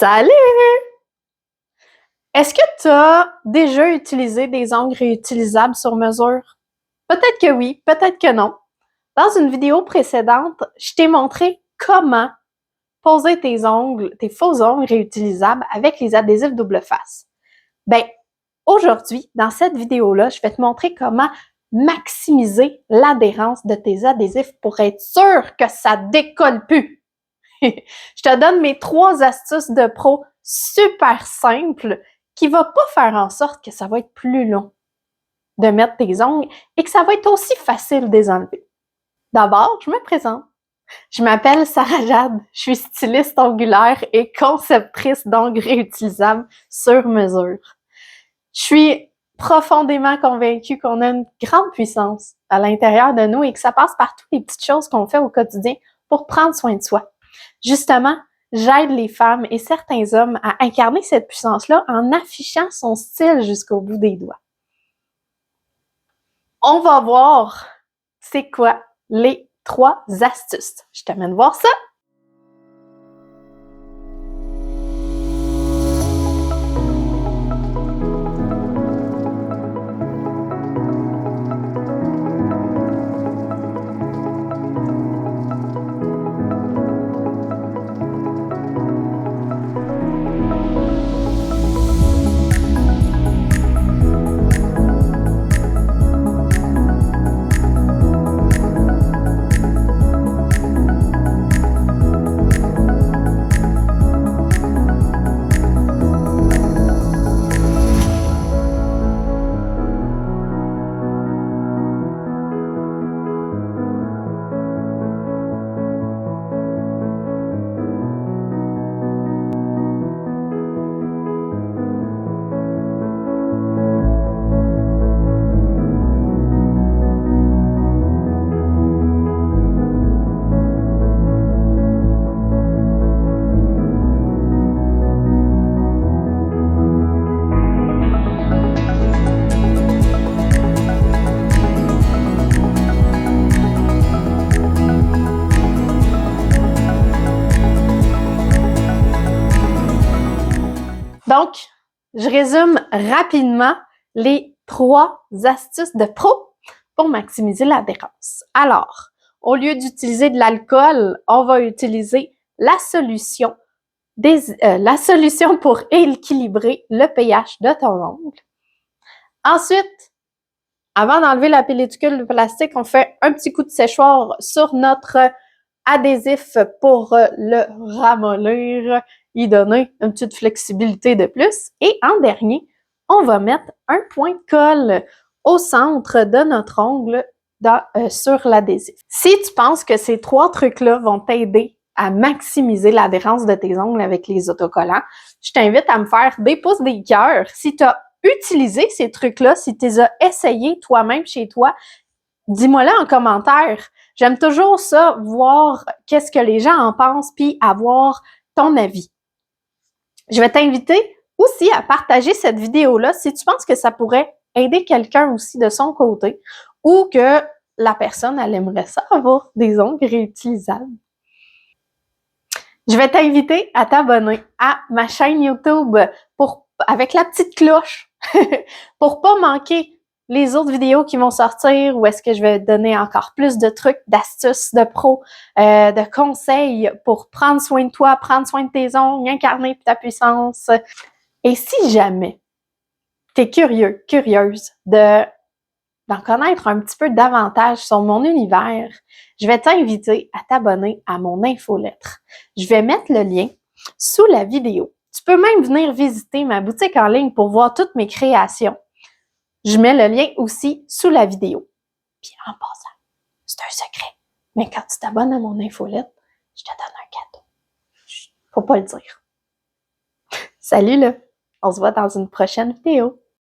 Salut! Est-ce que tu as déjà utilisé des ongles réutilisables sur mesure? Peut-être que oui, peut-être que non. Dans une vidéo précédente, je t'ai montré comment poser tes ongles, tes faux ongles réutilisables avec les adhésifs double face. Ben, aujourd'hui, dans cette vidéo-là, je vais te montrer comment maximiser l'adhérence de tes adhésifs pour être sûr que ça décolle plus. Je te donne mes 3 astuces de pro super simples qui vont pas faire en sorte que ça va être plus long de mettre tes ongles et que ça va être aussi facile de les enlever. D'abord, je me présente. Je m'appelle Sarah Jade, je suis styliste ongulaire et conceptrice d'ongles réutilisables sur mesure. Je suis profondément convaincue qu'on a une grande puissance à l'intérieur de nous et que ça passe par toutes les petites choses qu'on fait au quotidien pour prendre soin de soi. Justement, j'aide les femmes et certains hommes à incarner cette puissance-là en affichant son style jusqu'au bout des doigts. On va voir c'est quoi les 3 astuces. Je t'amène voir ça! Donc, je résume rapidement les 3 astuces de pro pour maximiser l'adhérence. Alors, au lieu d'utiliser de l'alcool, on va utiliser la solution pour équilibrer le pH de ton ongle. Ensuite, avant d'enlever la pellicule de plastique, on fait un petit coup de séchoir sur notre adhésif pour le ramollir, y donner une petite flexibilité de plus. Et en dernier, on va mettre un point de colle au centre de notre ongle sur l'adhésif. Si tu penses que ces 3 trucs-là vont t'aider à maximiser l'adhérence de tes ongles avec les autocollants, je t'invite à me faire des pouces des cœurs. Si tu as utilisé ces trucs-là, si tu les as essayés toi-même chez toi, dis-moi-le en commentaire. J'aime toujours ça, voir qu'est-ce que les gens en pensent, puis avoir ton avis. Je vais t'inviter aussi à partager cette vidéo-là si tu penses que ça pourrait aider quelqu'un aussi de son côté ou que la personne, elle aimerait ça avoir des ongles réutilisables. Je vais t'inviter à t'abonner à ma chaîne YouTube avec la petite cloche pour pas manquer les autres vidéos qui vont sortir où est-ce que je vais te donner encore plus de trucs, d'astuces, de pros, de conseils pour prendre soin de toi, prendre soin de tes ongles, incarner ta puissance. Et si jamais tu es curieuse d'en connaître un petit peu davantage sur mon univers, je vais t'inviter à t'abonner à mon infolettre. Je vais mettre le lien sous la vidéo. Tu peux même venir visiter ma boutique en ligne pour voir toutes mes créations. Je mets le lien aussi sous la vidéo. Puis en passant, c'est un secret, mais quand tu t'abonnes à mon infolette, je te donne un cadeau. Faut pas le dire. Salut là! On se voit dans une prochaine vidéo.